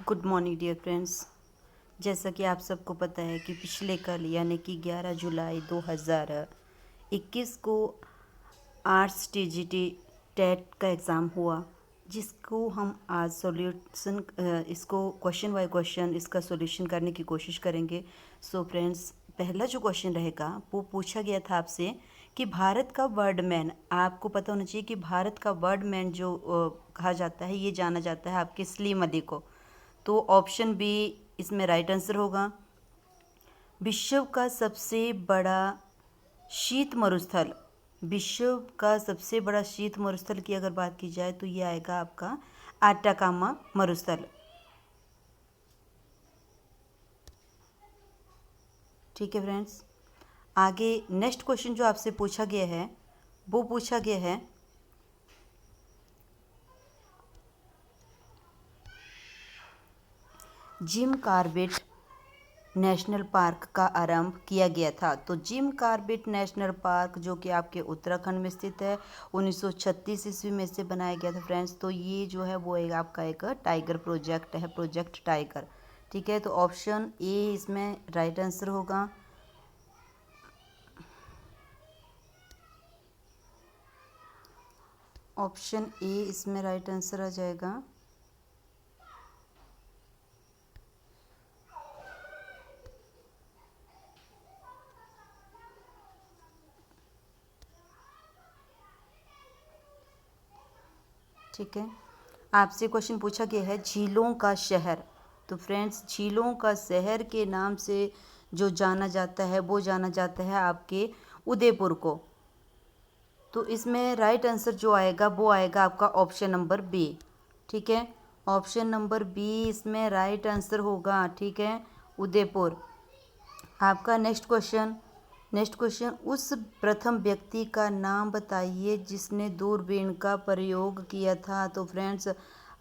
Good morning dear friends. जैसा कि आप सबको पता है कि पिछले कल यानी कि 11 जुलाई 2021 को आर्ट्स टीजीटी टेट का एग्ज़ाम हुआ, जिसको हम आज सॉल्यूशन इसको क्वेश्चन बाय क्वेश्चन इसका सॉल्यूशन करने की कोशिश करेंगे। सो फ्रेंड्स, पहला जो क्वेश्चन रहेगा वो पूछा गया था आपसे कि भारत का वर्डमैन, आपको पता होना चाहिए कि भारत का वर्डमैन जो कहा जाता है, ये जाना जाता है आपके सलीम अली को। तो ऑप्शन बी इसमें राइट आंसर होगा। विश्व का सबसे बड़ा शीत मरुस्थल, विश्व का सबसे बड़ा शीत मरुस्थल की अगर बात की जाए तो ये आएगा आपका आटाकामा मरुस्थल। ठीक है फ्रेंड्स, आगे नेक्स्ट क्वेश्चन जो आपसे पूछा गया है वो पूछा गया है जिम कॉर्बेट नेशनल पार्क का आरंभ किया गया था। तो जिम कॉर्बेट नेशनल पार्क जो कि आपके उत्तराखंड में स्थित है, 1936 ईस्वी में से बनाया गया था फ्रेंड्स। तो ये जो है वो एक आपका एक टाइगर प्रोजेक्ट है, प्रोजेक्ट टाइगर। ठीक है, तो ऑप्शन ए इसमें राइट आंसर होगा। ऑप्शन ए इसमें राइट आंसर आ जाएगा। ठीक है, आपसे क्वेश्चन पूछा गया है झीलों का शहर। तो फ्रेंड्स, झीलों का शहर के नाम से जो जाना जाता है वो जाना जाता है आपके उदयपुर को। तो इसमें राइट आंसर जो आएगा वो आएगा आपका ऑप्शन नंबर बी। ठीक है, ऑप्शन नंबर बी इसमें राइट आंसर होगा। ठीक है, उदयपुर। आपका नेक्स्ट क्वेश्चन उस प्रथम व्यक्ति का नाम बताइए जिसने दूरबीन का प्रयोग किया था। तो फ्रेंड्स,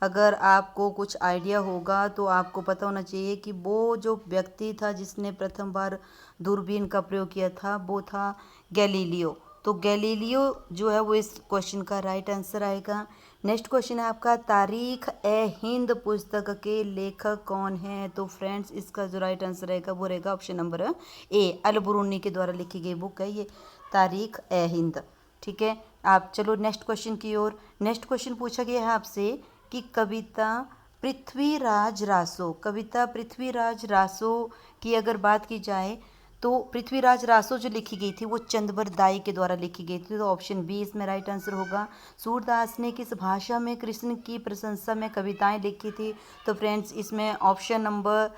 अगर आपको कुछ आइडिया होगा तो आपको पता होना चाहिए कि वो जो व्यक्ति था जिसने प्रथम बार दूरबीन का प्रयोग किया था वो था गैलीलियो। तो गैलीलियो जो है वो इस क्वेश्चन का राइट आंसर आएगा। नेक्स्ट क्वेश्चन है आपका तारीख ए हिंद पुस्तक के लेखक कौन है। तो फ्रेंड्स, इसका जो राइट आंसर रहेगा वो रहेगा ऑप्शन नंबर ए, अल बुरूनी के द्वारा लिखी गई बुक है ये तारीख ए हिंद। ठीक है, आप चलो नेक्स्ट क्वेश्चन की ओर। नेक्स्ट क्वेश्चन पूछा गया है आपसे कि कविता पृथ्वीराज रासो की अगर बात की जाए तो पृथ्वीराज रासो जो लिखी गई थी वो चंद्रबर दाई के द्वारा लिखी गई थी। तो ऑप्शन बी इसमें राइट आंसर होगा। सूरदास ने किस भाषा में कृष्ण की प्रशंसा में कविताएं लिखी थी। तो फ्रेंड्स, इसमें ऑप्शन नंबर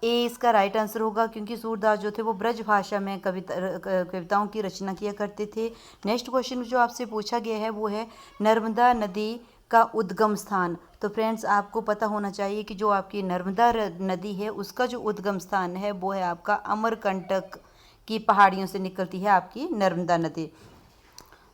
ए इसका राइट आंसर होगा, क्योंकि सूरदास जो थे वो ब्रज भाषा में कविताओं की रचना किया करते थे। नेक्स्ट क्वेश्चन जो आपसे पूछा गया है वो है नर्मदा नदी का उद्गम स्थान। तो फ्रेंड्स, आपको पता होना चाहिए कि जो आपकी नर्मदा नदी है उसका जो उद्गम स्थान है वो है आपका अमरकंटक की पहाड़ियों से निकलती है आपकी नर्मदा नदी।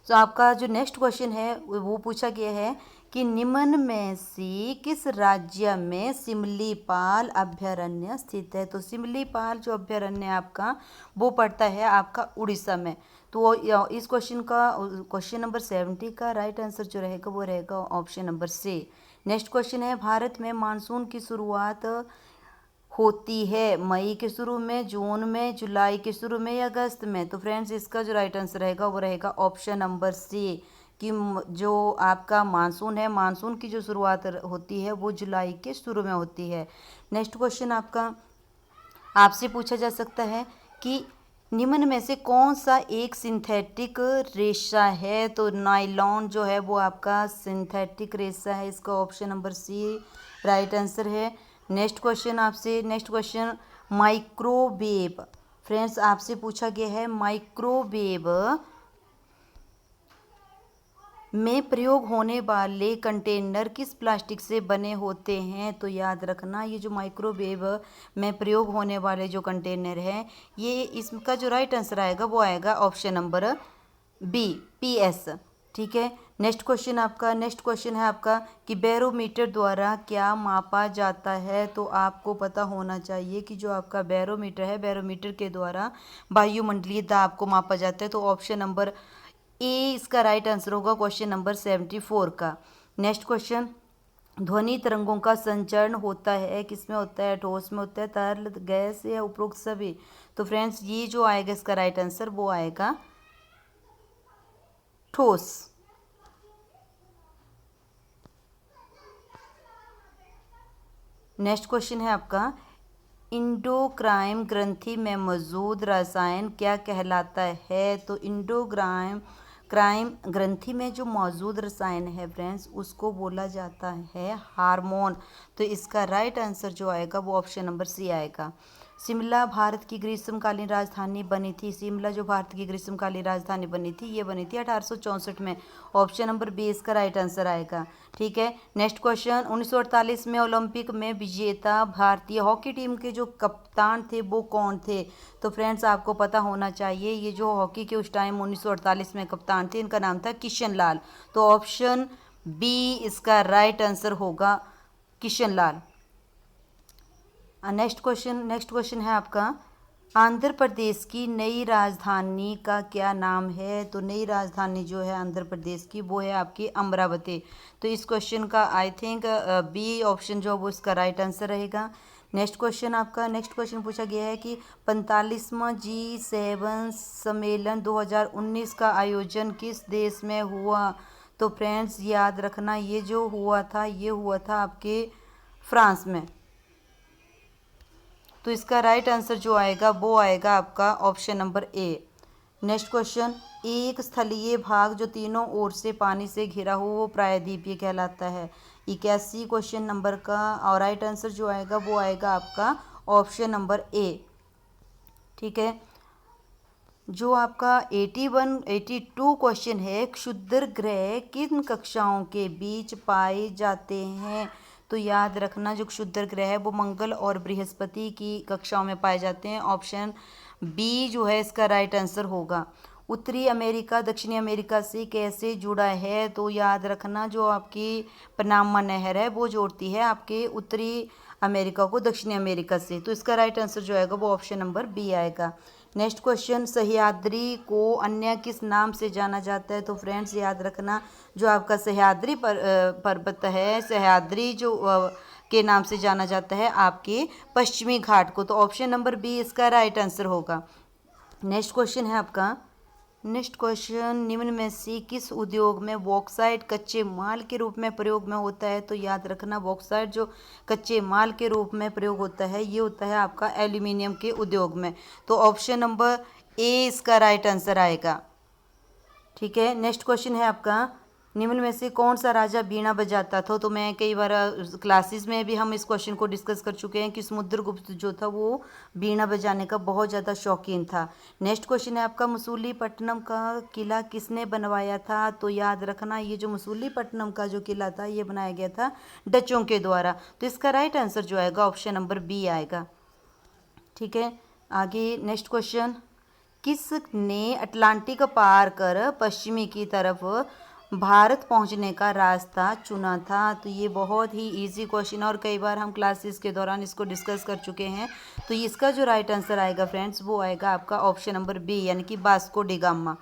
तो आपका जो नेक्स्ट क्वेश्चन है वो पूछा गया है कि निम्न में से किस राज्य में सिमलीपाल अभयारण्य स्थित है। तो सिमलीपाल जो अभयारण्य आपका वो पड़ता है आपका उड़ीसा में। तो इस क्वेश्चन नंबर 70 का राइट आंसर जो रहेगा वो रहेगा option number C. Next question है भारत में मानसून की शुरुआत होती है मई के शुरू में, जून में, जुलाई के शुरू में या अगस्त में। तो फ्रेंड्स, इसका जो राइट आंसर रहेगा वो रहेगा ऑप्शन नंबर सी कि जो आपका मानसून है, मानसून की जो शुरुआत होती है वो जुलाई के शुरू में होती है। नेक्स्ट क्वेश्चन आपका आपसे पूछा जा सकता है कि निम्न में से कौन सा एक सिंथेटिक रेशा है। तो नायलॉन जो है वो आपका सिंथेटिक रेशा है, इसका option number C right answer है। Next question microwave. फ्रेंड्स, आपसे पूछा गया है माइक्रोवेव में प्रयोग होने वाले कंटेनर किस प्लास्टिक से बने होते हैं। तो याद रखना, ये जो माइक्रोवेव में प्रयोग होने वाले जो कंटेनर हैं, ये इसका जो राइट आंसर आएगा वो आएगा ऑप्शन नंबर बी, पीएस। ठीक है, नेक्स्ट क्वेश्चन है आपका कि बैरोमीटर द्वारा क्या मापा जाता है। तो आपको पता होना चाहिए कि जो आपका बैरोमीटर है, बैरोमीटर के द्वारा वायुमंडलीय दाब को मापा जाता है। तो ऑप्शन नंबर ए इसका राइट आंसर होगा क्वेश्चन नंबर 74 का। नेक्स्ट क्वेश्चन ध्वनि तरंगों का संचरण होता है किसमें होता है, ठोस में होता है, तरल, गैस या उपरोक्त सभी। तो फ्रेंड्स ये जो आएगा इसका राइट आंसर वो आएगा ठोस। नेक्स्ट क्वेश्चन है आपका, इंडोक्राइन ग्रंथि में मौजूद रसायन क्या कहलाता है। तो क्राइम ग्रंथि में जो मौजूद रसायन है फ्रेंड्स उसको बोला जाता है हार्मोन। तो इसका राइट आंसर जो आएगा वो ऑप्शन नंबर सी आएगा। शिमला भारत की ग्रीष्मकालीन राजधानी बनी थी। शिमला जो भारत की ग्रीष्मकालीन राजधानी बनी थी ये बनी थी 1864 में। ऑप्शन नंबर बी इसका राइट आंसर आएगा। ठीक है, नेक्स्ट क्वेश्चन, 1948 में ओलंपिक में विजेता भारतीय हॉकी टीम के जो कप्तान थे वो कौन थे। तो फ्रेंड्स आपको पता होना चाहिए ये जो हॉकी के उस टाइम 1948 में कप्तान थे इनका नाम था किशन लाल। तो ऑप्शन बी इसका राइट आंसर होगा किशन लाल। नेक्स्ट क्वेश्चन है आपका, आंध्र प्रदेश की नई राजधानी का क्या नाम है। तो नई राजधानी जो है आंध्र प्रदेश की वो है आपकी अमरावती। तो इस क्वेश्चन का आई थिंक बी ऑप्शन जो वो इसका राइट आंसर रहेगा। नेक्स्ट क्वेश्चन पूछा गया है कि 45वां G7 सम्मेलन 2019 का आयोजन किस देश में हुआ। तो फ्रेंड्स याद रखना ये जो हुआ था ये हुआ था आपके फ्रांस में। तो इसका राइट आंसर जो आएगा वो आएगा आपका option number A. Next question, एक स्थलीय भाग जो तीनों ओर से पानी से घिरा हो वो प्रायद्वीपीय कहलाता है। 81 क्वेश्चन नंबर का और राइट आंसर जो आएगा वो आएगा आपका ऑप्शन नंबर ए। ठीक है, जो आपका 82 क्वेश्चन है, क्षुद्र ग्रह किन कक्षाओं के बीच पाए जाते हैं। तो याद रखना जो क्षुद्र ग्रह है वो मंगल और बृहस्पति की कक्षाओं में पाए जाते हैं। ऑप्शन बी जो है इसका राइट आंसर होगा। उत्तरी अमेरिका दक्षिणी अमेरिका से कैसे जुड़ा है। तो याद रखना जो आपकी पनामा नहर है वो जोड़ती है आपके उत्तरी अमेरिका को दक्षिणी अमेरिका से। तो इसका राइट आंसर जो आएगा वो ऑप्शन नंबर बी आएगा। नेक्स्ट क्वेश्चन, सह्याद्री को अन्य किस नाम से जाना जाता है। तो फ्रेंड्स याद रखना जो आपका सह्याद्री पर्वत है सह्याद्री जो के नाम से जाना जाता है आपके पश्चिमी घाट को। तो ऑप्शन नंबर बी इसका राइट आंसर होगा। नेक्स्ट क्वेश्चन, निम्न में से किस उद्योग में बॉक्साइट कच्चे माल के रूप में प्रयोग में होता है। तो याद रखना बॉक्साइट जो कच्चे माल के रूप में प्रयोग होता है ये होता है आपका एल्यूमिनियम के उद्योग में। तो ऑप्शन नंबर ए इसका राइट आंसर आएगा। ठीक है, नेक्स्ट क्वेश्चन है आपका, निम्न में से कौन सा राजा बीणा बजाता था। तो मैं कई बार क्लासेस में भी हम इस क्वेश्चन को डिस्कस कर चुके हैं कि समुद्रगुप्त जो था वो बीणा बजाने का बहुत ज़्यादा शौकीन था। नेक्स्ट क्वेश्चन है आपका, मसूलीपट्टनम का किला किसने बनवाया था। तो याद रखना ये जो मसूलीपट्टनम का जो किला था ये बनाया गया था डचों के द्वारा। तो इसका राइट आंसर जो आएगा ऑप्शन नंबर बी आएगा। ठीक है, आगे नेक्स्ट क्वेश्चन, किसने अटलांटिक पार कर पश्चिमी की तरफ भारत पहुंचने का रास्ता चुना था। तो ये बहुत ही इजी क्वेश्चन और कई बार हम क्लासेस के दौरान इसको डिस्कस कर चुके हैं। तो इसका जो राइट आंसर आएगा फ्रेंड्स वो आएगा आपका ऑप्शन नंबर बी यानी कि वास्को डी गामा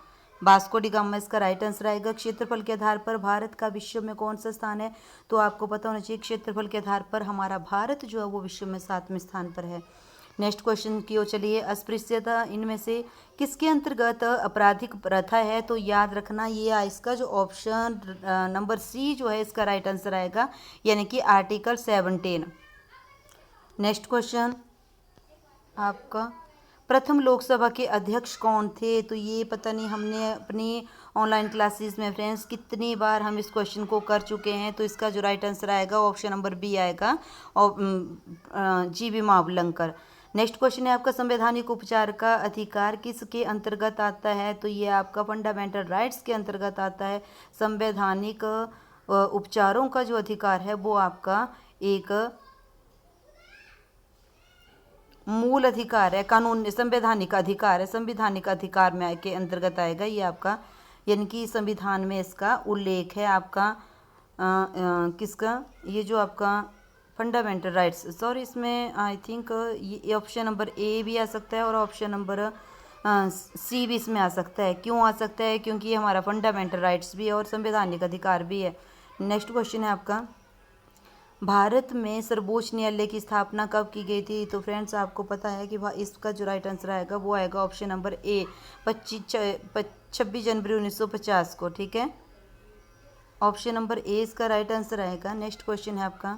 इसका राइट आंसर आएगा। क्षेत्रफल के आधार पर भारत का विश्व में कौन सा स्थान है। तो आपको पता होना चाहिए क्षेत्रफल के आधार पर हमारा भारत जो है वो विश्व में 7वें स्थान पर है। नेक्स्ट क्वेश्चन की ओर चलिए, अस्पृश्यता इनमें से किसके अंतर्गत आपराधिक प्रथा है। तो याद रखना ये इसका जो ऑप्शन नंबर सी जो है इसका राइट आंसर आएगा यानी कि आर्टिकल 17। नेक्स्ट क्वेश्चन आपका, प्रथम लोकसभा के अध्यक्ष कौन थे। तो ये पता नहीं हमने अपनी ऑनलाइन क्लासेस में फ्रेंड्स कितनी बार हम इस क्वेश्चन को कर चुके हैं। तो इसका जो राइट आंसर आएगा ऑप्शन नंबर बी आएगा और जी.बी. मावलंकर। नेक्स्ट क्वेश्चन है आपका, संवैधानिक उपचार का अधिकार किसके अंतर्गत आता है। तो ये आपका फंडामेंटल राइट्स के अंतर्गत आता है। संवैधानिक उपचारों का जो अधिकार है वो आपका एक मूल अधिकार है, कानून संवैधानिक अधिकार है, संविधानिक अधिकार में के अंतर्गत आएगा ये आपका, यानी कि संविधान में इसका उल्लेख है आपका किसका, ये जो आपका फंडामेंटल राइट्स, सॉरी इसमें आई थिंक ये ऑप्शन नंबर ए भी आ सकता है और ऑप्शन नंबर सी भी इसमें आ सकता है। क्यों आ सकता है, क्योंकि ये हमारा फंडामेंटल राइट्स भी है और संवैधानिक अधिकार भी है। नेक्स्ट क्वेश्चन है आपका, भारत में सर्वोच्च न्यायालय की स्थापना कब की गई थी? तो फ्रेंड्स आपको पता है कि इसका जो राइट आंसर आएगा वो आएगा ऑप्शन नंबर ए, 26 जनवरी 1950 को। ठीक है, ऑप्शन नंबर ए इसका राइट आंसर आएगा। नेक्स्ट क्वेश्चन है आपका,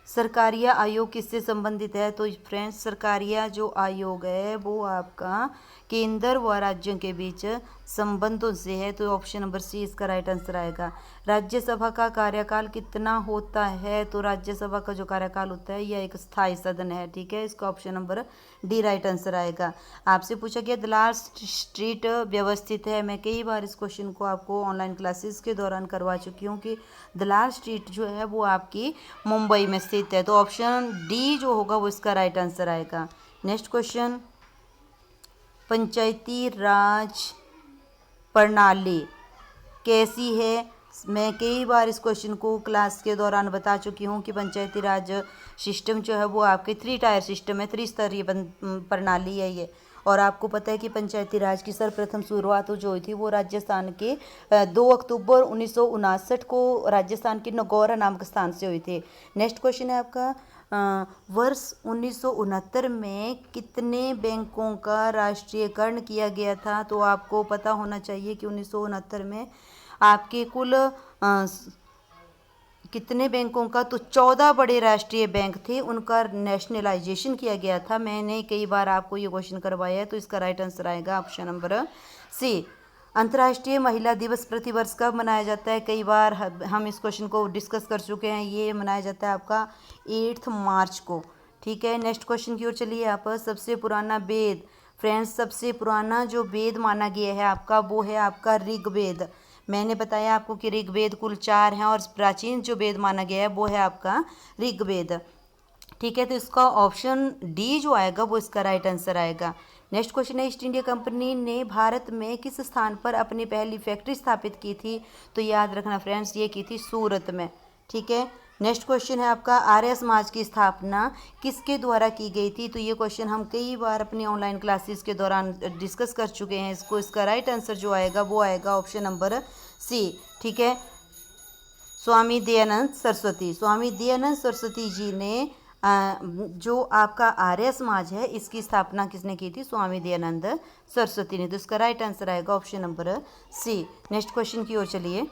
सरकारिया आयोग किससे संबंधित है? तो फ्रेंड्स सरकारिया जो आयोग है वो आपका केंद्र व राज्यों के बीच संबंधों से है, तो ऑप्शन नंबर सी इसका राइट आंसर आएगा। राज्यसभा का कार्यकाल कितना होता है? तो राज्यसभा का जो कार्यकाल होता है यह एक स्थायी सदन है। ठीक है, इसका option number D right answer आएगा। आपसे पूछा गया दलाल स्ट्रीट व्यवस्थित है। मैं कई बार इस क्वेश्चन को आपको ऑनलाइन क्लासेस के दौरान करवा चुकी हूँ कि दलाल स्ट्रीट जो है वो आपकी मुंबई में स्थित है, तो ऑप्शन डी जो होगा वो इसका राइट आंसर आएगा। नेक्स्ट क्वेश्चन, पंचायती राज प्रणाली कैसी है? मैं कई बार इस क्वेश्चन को क्लास के दौरान बता चुकी हूँ कि पंचायती राज सिस्टम जो है वो आपके 3 टायर सिस्टम है, त्रिस्तरीय प्रणाली है ये। और आपको पता है कि पंचायती राज की सर्वप्रथम शुरुआत जो हुई थी वो राजस्थान के 2 अक्टूबर 1959 को राजस्थान के नगौरा नामक स्थान से हुई थी। नेक्स्ट क्वेश्चन है आपका, वर्ष 1969 में कितने बैंकों का राष्ट्रीयकरण किया गया था? तो आपको पता होना चाहिए कि 1969 में आपके कुल कितने बैंकों का, तो 14 बड़े राष्ट्रीय बैंक थे, उनका नेशनलाइजेशन किया गया था। मैंने कई बार आपको ये क्वेश्चन करवाया है, तो इसका राइट आंसर आएगा ऑप्शन नंबर सी। अंतर्राष्ट्रीय महिला दिवस प्रतिवर्ष कब मनाया जाता है? कई बार हम इस क्वेश्चन को डिस्कस कर चुके हैं। ये मनाया जाता है आपका 8 मार्च को। ठीक है, नेक्स्ट क्वेश्चन की ओर चलिए आप। सबसे पुराना वेद, फ्रेंड्स सबसे पुराना जो वेद माना गया है आपका वो है आपका ऋग्वेद। मैंने बताया आपको कि ऋग्वेद कुल 4 हैं और प्राचीन जो वेद माना गया है वो है आपका ऋग्वेद। ठीक है, तो इसका ऑप्शन डी जो आएगा वो इसका राइट आंसर आएगा। नेक्स्ट क्वेश्चन है, ईस्ट इंडिया कंपनी ने भारत में किस स्थान पर अपनी पहली फैक्ट्री स्थापित की थी? तो याद रखना फ्रेंड्स ये की थी सूरत में। ठीक है, नेक्स्ट क्वेश्चन है आपका, आर्य समाज की स्थापना किसके द्वारा की गई थी? तो ये क्वेश्चन हम कई बार अपनी ऑनलाइन क्लासेस के दौरान डिस्कस कर चुके हैं। इसका राइट आंसर जो आएगा वो आएगा ऑप्शन नंबर सी। ठीक है, स्वामी दयानंद सरस्वती। स्वामी दयानंद सरस्वती जी ने जो आपका आर्य समाज है इसकी स्थापना किसने की थी? स्वामी दयानंद सरस्वती ने। तो इसका राइट आंसर आएगा option number C. Next question की ओर चलिए,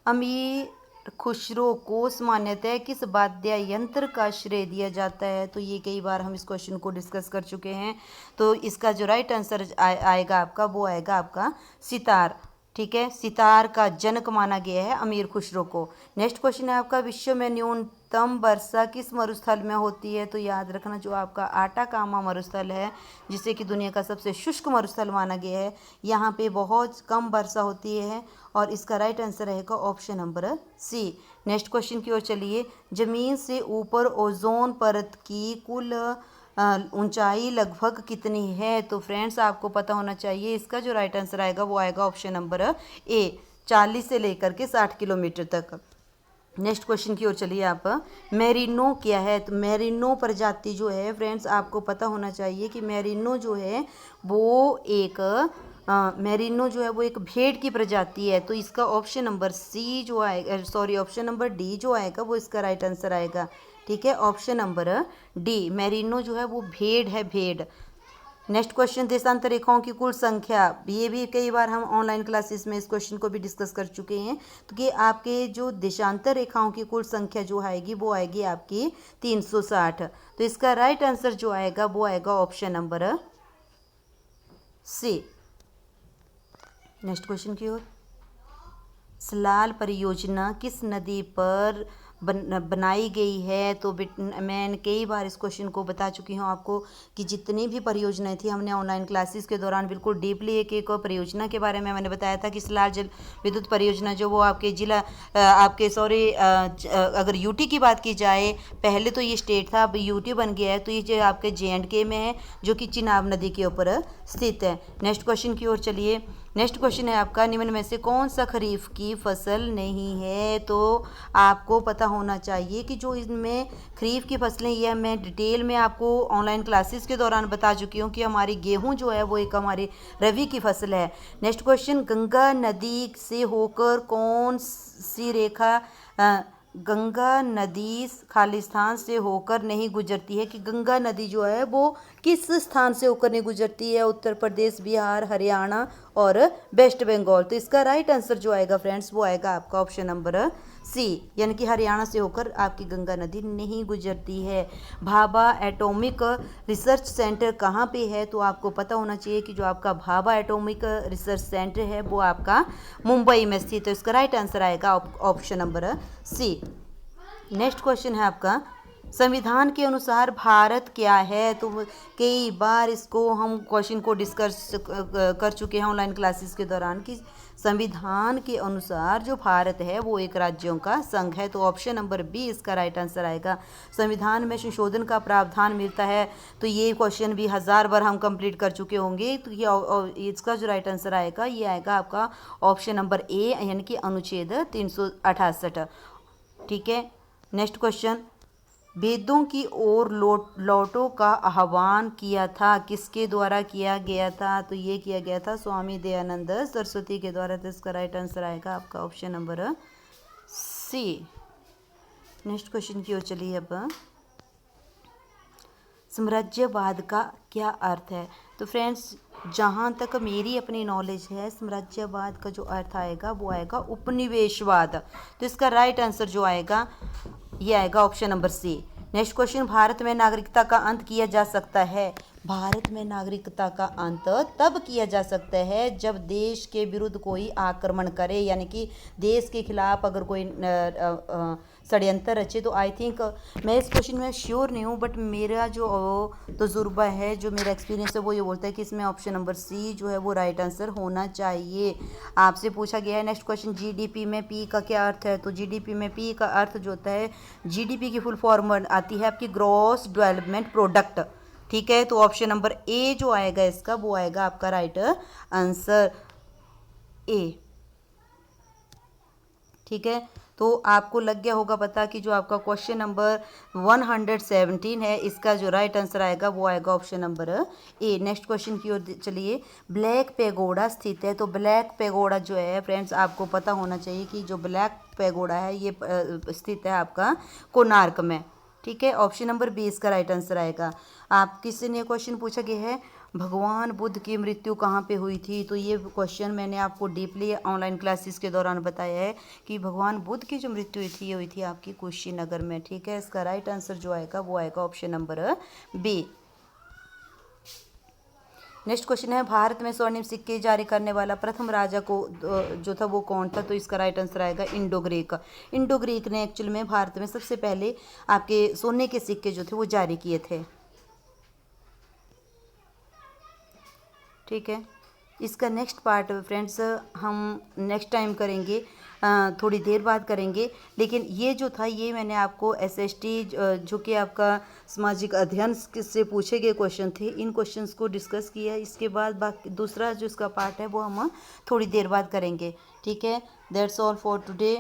अमीर खुसरो को सामान्यतः किस वाद्य यंत्र का श्रेय दिया जाता है? तो ये कई बार हम इस क्वेश्चन को डिस्कस कर चुके हैं, तो इसका जो राइट आंसर आएगा आपका वो आएगा आपका सितार। ठीक है, सितार का जनक माना गया है अमीर खुसरो को। नेक्स्ट क्वेश्चन है आपका, विश्व में न्यूनतम वर्षा किस मरुस्थल में होती है? तो याद रखना जो आपका आटाकामा मरुस्थल है, जिसे कि दुनिया का सबसे शुष्क मरुस्थल माना गया है, यहाँ पे बहुत कम वर्षा होती है और इसका राइट आंसर रहेगा option number C. Next question की ओर चलिए, जमीन से ऊपर ओजोन परत की कुल ऊंचाई लगभग कितनी है? तो फ्रेंड्स आपको पता होना चाहिए, इसका जो राइट आंसर आएगा वो आएगा ऑप्शन नंबर ए, 40 से लेकर के 60 किलोमीटर तक। नेक्स्ट क्वेश्चन की ओर चलिए आप, मेरिनो क्या है? तो मेरिनो प्रजाति जो है फ्रेंड्स आपको पता होना चाहिए कि मेरिनो जो है वो एक मेरिनो जो है वो एक भेड़ की प्रजाति है, तो इसका ऑप्शन नंबर सी जो आएगा, सॉरी ऑप्शन नंबर डी जो आएगा वो इसका राइट आंसर आएगा। ठीक है, ऑप्शन नंबर डी, मेरिनो जो है वो भेड़ है, भेड़। नेक्स्ट क्वेश्चन, देशांतर रेखाओं की कुल संख्या, ये भी कई बार हम ऑनलाइन क्लासेस में इस क्वेश्चन को भी डिस्कस कर चुके हैं, तो कि आपके जो देशांतर रेखाओं की कुल संख्या जो आएगी वो आएगी आपकी 360। तो इसका राइट आंसर जो आएगा वो आएगा option number C. Next question की ओर, सलाल परियोजना किस नदी पर बनाई गई है? तो मैंने कई बार इस क्वेश्चन को बता चुकी हूँ आपको कि जितनी भी परियोजनाएं थी हमने ऑनलाइन क्लासेस के दौरान बिल्कुल डीपली एक एक परियोजना के बारे में मैंने बताया था कि सलाल जल विद्युत परियोजना जो वो आपके जिला आपके सॉरी अगर यूटी की बात की जाए, पहले तो ये स्टेट था, अब यूटी बन गया है, तो ये जो आपके JNK में है जो कि चिनाब नदी के ऊपर स्थित है। नेक्स्ट क्वेश्चन की ओर चलिए, नेक्स्ट क्वेश्चन है आपका, निम्न में से कौन सा खरीफ की फसल नहीं है? तो आपको पता होना चाहिए कि जो इनमें खरीफ की फसलें, ये मैं डिटेल में आपको ऑनलाइन क्लासेस के दौरान बता चुकी हूँ कि हमारी गेहूं जो है वो एक हमारी रबी की फसल है। नेक्स्ट क्वेश्चन, गंगा नदी से होकर कौन सी रेखा गंगा नदी खालिस्तान से होकर नहीं गुजरती है, कि गंगा नदी जो है वो किस स्थान से होकर नहीं गुजरती है? उत्तर प्रदेश, बिहार, हरियाणा और वेस्ट बंगाल। तो इसका राइट आंसर जो आएगा फ्रेंड्स वो आएगा आपका ऑप्शन नंबर सी, यानी कि हरियाणा से होकर आपकी गंगा नदी नहीं गुजरती है। भाभा एटॉमिक रिसर्च सेंटर कहाँ पे है? तो आपको पता होना चाहिए कि जो आपका भाभा एटॉमिक रिसर्च सेंटर है वो आपका मुंबई में स्थित है। तो इसका राइट आंसर आएगा option number C. Next question है आपका, संविधान के अनुसार भारत क्या है? तो कई बार इसको हम क्वेश्चन को डिस्कस कर चुके हैं ऑनलाइन क्लासेस के दौरान, कि संविधान के अनुसार जो भारत है वो एक राज्यों का संघ है। तो ऑप्शन नंबर बी इसका राइट आंसर आएगा। संविधान में संशोधन का प्रावधान मिलता है, तो ये क्वेश्चन भी 1000 बार हम कंप्लीट कर चुके होंगे। तो ये इसका जो राइट आंसर आएगा ये आएगा आपका ऑप्शन नंबर ए, यानी कि अनुच्छेद 368। ठीक है। नेक्स्ट क्वेश्चन, वेदों की ओर लौटो का आह्वान किया था, किसके द्वारा किया गया था? तो ये किया गया था स्वामी दयानंद सरस्वती के द्वारा। तो इसका राइट आंसर आएगा आपका option number C. Next question की ओर चलिए अब, साम्राज्यवाद का क्या अर्थ है? तो फ्रेंड्स जहाँ तक मेरी अपनी नॉलेज है, साम्राज्यवाद का जो अर्थ आएगा वो आएगा उपनिवेशवाद। तो इसका राइट आंसर जो आएगा ये आएगा option number C. Next question, Bharat में नागरिकता का अंत किया जा सकता है? भारत में नागरिकता का अंत तब किया जा सकता है जब देश के विरुद्ध कोई आक्रमण करे, यानी कि देश के खिलाफ अगर कोई षड्यंत्र रचे। तो आई थिंक मैं इस क्वेश्चन में श्योर नहीं हूँ, बट मेरा जो तजुर्बा है, जो मेरा एक्सपीरियंस है वो ये बोलता है कि इसमें ऑप्शन नंबर सी जो है वो राइट आंसर होना चाहिए। आपसे पूछा गया है नेक्स्ट क्वेश्चन, जीडीपी में पी का क्या अर्थ है? तो जीडीपी में पी का अर्थ जो होता है, जीडीपी की फुल फॉर्म आती है आपकी ग्रॉस डेवलपमेंट प्रोडक्ट। ठीक है। तो ऑप्शन नंबर ए जो आएगा इसका वो आएगा आपका राइट आंसर ए। ठीक है। तो आपको लग गया होगा पता कि जो आपका क्वेश्चन नंबर 117 है इसका जो राइट आंसर आएगा वो आएगा option number A. Next question की ओर चलिए, ब्लैक पैगोडा स्थित है। तो ब्लैक पैगोडा जो है फ्रेंड्स आपको पता होना चाहिए कि जो ब्लैक पैगोडा है ये स्थित है आपका कोणार्क में। ठीक है। ऑप्शन नंबर बी इसका राइट आंसर आएगा। आप किसी ने क्वेश्चन पूछा गया है भगवान बुद्ध की मृत्यु कहाँ पे हुई थी? तो ये क्वेश्चन मैंने आपको डीपली ऑनलाइन क्लासेस के दौरान बताया है कि भगवान बुद्ध की जो मृत्यु हुई थी ये हुई थी आपकी कुशीनगर में। ठीक है। इसका राइट आंसर जो आएगा वो आएगा option number B. Next question है, भारत में स्वर्णिम सिक्के जारी करने वाला प्रथम राजा को जो था वो कौन था? तो इसका राइट आंसर आएगा इंडो ग्रीक। इंडो ग्रीक ने एक्चुअल में भारत में सबसे पहले आपके सोने के सिक्के जो थे वो जारी किए थे। ठीक है। इसका नेक्स्ट पार्ट फ्रेंड्स हम नेक्स्ट टाइम करेंगे, थोड़ी देर बाद करेंगे। लेकिन ये जो था ये मैंने आपको एसएसटी जो कि आपका सामाजिक अध्ययन से पूछे गए क्वेश्चन थे, इन क्वेश्चंस को डिस्कस किया। इसके बाद बाकी दूसरा जो इसका पार्ट है वो हम थोड़ी देर बाद करेंगे। ठीक है। That's all for today.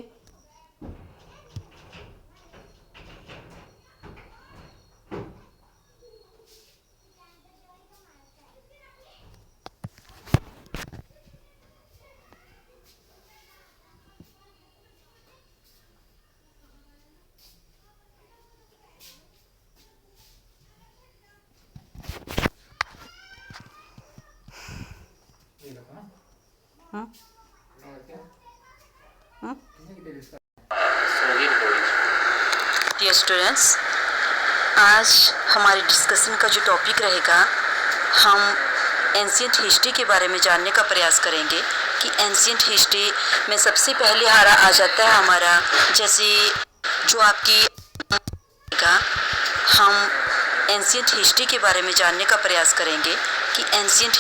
Dear students, आज हमारे डिस्कशन का जो टॉपिक रहेगा, हम एंशिएंट हिस्ट्री के बारे में जानने का प्रयास करेंगे कि एंशिएंट हिस्ट्री में सबसे पहले आ जाता है हमारा, जैसे जो आपकी हम एंशिएंट हिस्ट्री के बारे में जानने का प्रयास करेंगे कि एंशिएंट